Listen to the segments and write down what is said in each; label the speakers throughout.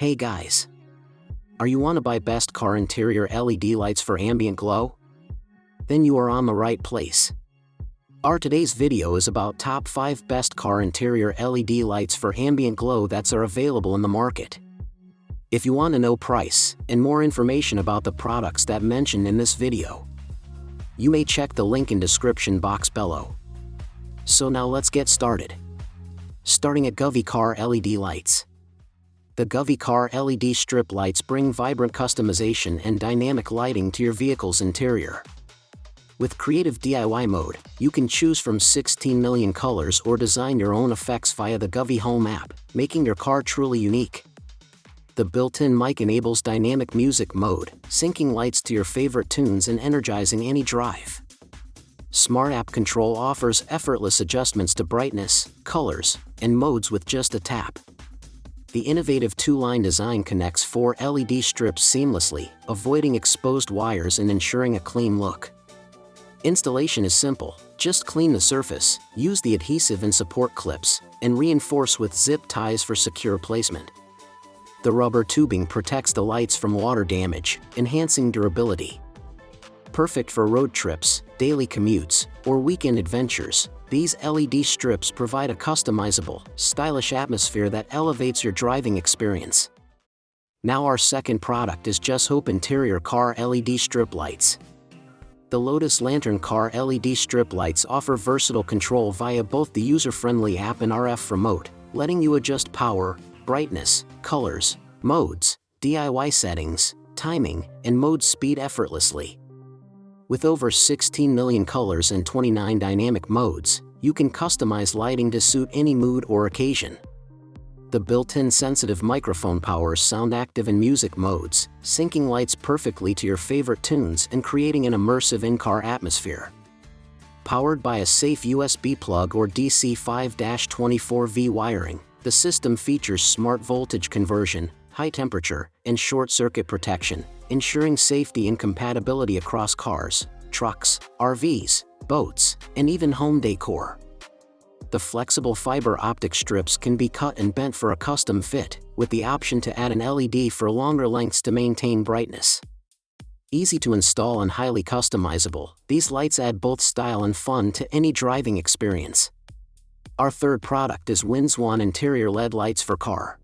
Speaker 1: Hey guys! Are you want to buy best car interior LED lights for ambient glow? Then you are on the right place. Our today's video is about top 5 best car interior LED lights for ambient glow that are available in the market. If you want to know price and more information about the products that mentioned in this video, you may check the link in description box below. So now let's get started. Starting at Govee Car LED Lights. The Govee Car LED Strip Lights bring vibrant customization and dynamic lighting to your vehicle's interior. With creative DIY mode, you can choose from 16 million colors or design your own effects via the Govee Home app, making your car truly unique. The built-in mic enables dynamic music mode, syncing lights to your favorite tunes and energizing any drive. Smart App Control offers effortless adjustments to brightness, colors, and modes with just a tap. The innovative two-line design connects 4 LED strips seamlessly, avoiding exposed wires and ensuring a clean look. Installation is simple. Just clean the surface, use the adhesive and support clips, and reinforce with zip ties for secure placement. The rubber tubing protects the lights from water damage, enhancing durability. Perfect for road trips, daily commutes, or weekend adventures, these LED strips provide a customizable, stylish atmosphere that elevates your driving experience. Now our second product is Jushope Interior Car LED Strip Lights. The Lotus Lantern Car LED Strip Lights offer versatile control via both the user-friendly app and RF remote, letting you adjust power, brightness, colors, modes, DIY settings, timing, and mode speed effortlessly. With over 16 million colors and 29 dynamic modes, you can customize lighting to suit any mood or occasion. The built-in sensitive microphone powers sound active and music modes, syncing lights perfectly to your favorite tunes and creating an immersive in-car atmosphere. Powered by a safe USB plug or DC 5-24V wiring, the system features smart voltage conversion, high temperature, and short-circuit protection, ensuring safety and compatibility across cars, trucks, RVs, boats, and even home decor. The flexible fiber-optic strips can be cut and bent for a custom fit, with the option to add an LED for longer lengths to maintain brightness. Easy to install and highly customizable, these lights add both style and fun to any driving experience. Our third product is Winzwon Interior LED Lights for car.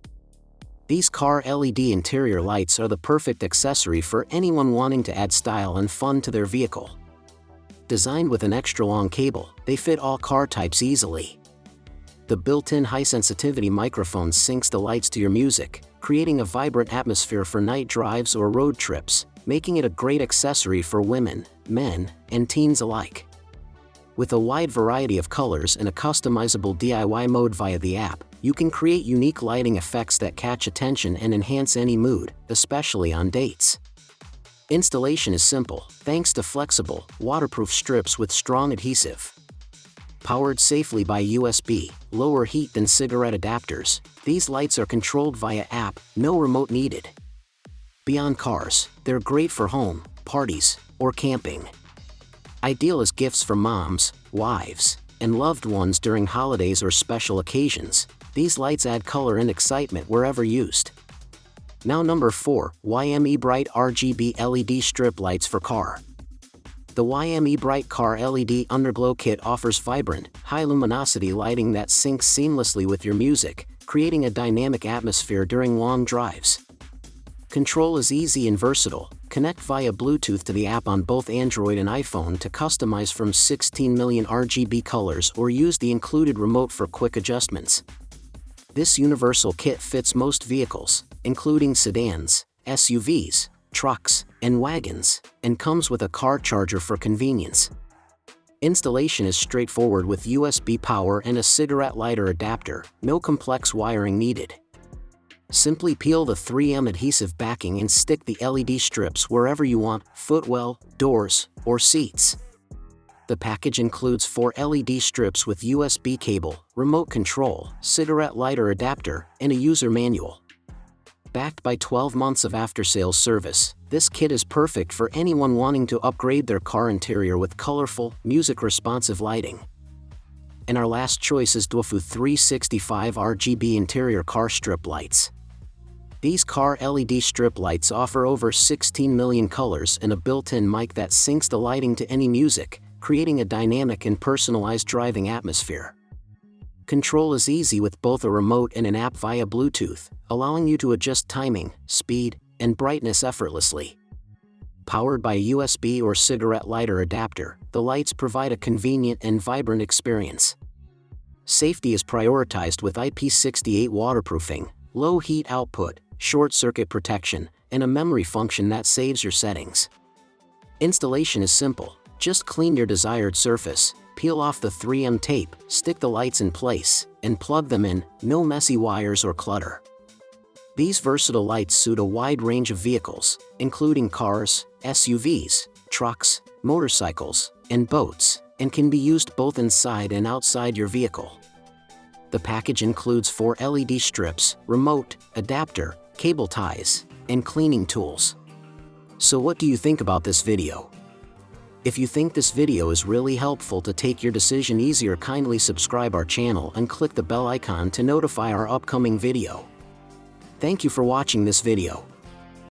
Speaker 1: These car LED interior lights are the perfect accessory for anyone wanting to add style and fun to their vehicle. Designed with an extra-long cable, they fit all car types easily. The built-in high-sensitivity microphone syncs the lights to your music, creating a vibrant atmosphere for night drives or road trips, making it a great accessory for women, men, and teens alike. With a wide variety of colors and a customizable DIY mode via the app, you can create unique lighting effects that catch attention and enhance any mood, especially on dates. Installation is simple, thanks to flexible, waterproof strips with strong adhesive. Powered safely by USB, lower heat than cigarette adapters, these lights are controlled via app, no remote needed. Beyond cars, they're great for home, parties, or camping. Ideal as gifts for moms, wives, and loved ones during holidays or special occasions, these lights add color and excitement wherever used. Now number 4, YME Bright RGB LED Strip Lights for car. The YME Bright Car LED Underglow Kit offers vibrant, high-luminosity lighting that syncs seamlessly with your music, creating a dynamic atmosphere during long drives. Control is easy and versatile. Connect via Bluetooth to the app on both Android and iPhone to customize from 16 million RGB colors or use the included remote for quick adjustments. This universal kit fits most vehicles, including sedans, SUVs, trucks, and wagons, and comes with a car charger for convenience. Installation is straightforward with USB power and a cigarette lighter adapter, no complex wiring needed. Simply peel the 3M adhesive backing and stick the LED strips wherever you want, footwell, doors, or seats. The package includes 4 LED strips with USB cable, remote control, cigarette lighter adapter, and a user manual. Backed by 12 months of after-sales service, this kit is perfect for anyone wanting to upgrade their car interior with colorful, music-responsive lighting. And our last choice is Govee 365 RGB Interior Car Strip Lights. These car LED strip lights offer over 16 million colors and a built-in mic that syncs the lighting to any music, creating a dynamic and personalized driving atmosphere. Control is easy with both a remote and an app via Bluetooth, allowing you to adjust timing, speed, and brightness effortlessly. Powered by a USB or cigarette lighter adapter, the lights provide a convenient and vibrant experience. Safety is prioritized with IP68 waterproofing, low heat output, short-circuit protection, and a memory function that saves your settings. Installation is simple. Just clean your desired surface, peel off the 3M tape, stick the lights in place, and plug them in, no messy wires or clutter. These versatile lights suit a wide range of vehicles, including cars, SUVs, trucks, motorcycles, and boats, and can be used both inside and outside your vehicle. The package includes 4 LED strips, remote, adapter, cable ties, and cleaning tools. So what do you think about this video? If you think this video is really helpful to take your decision easier, kindly subscribe our channel and click the bell icon to notify our upcoming video. Thank you for watching this video.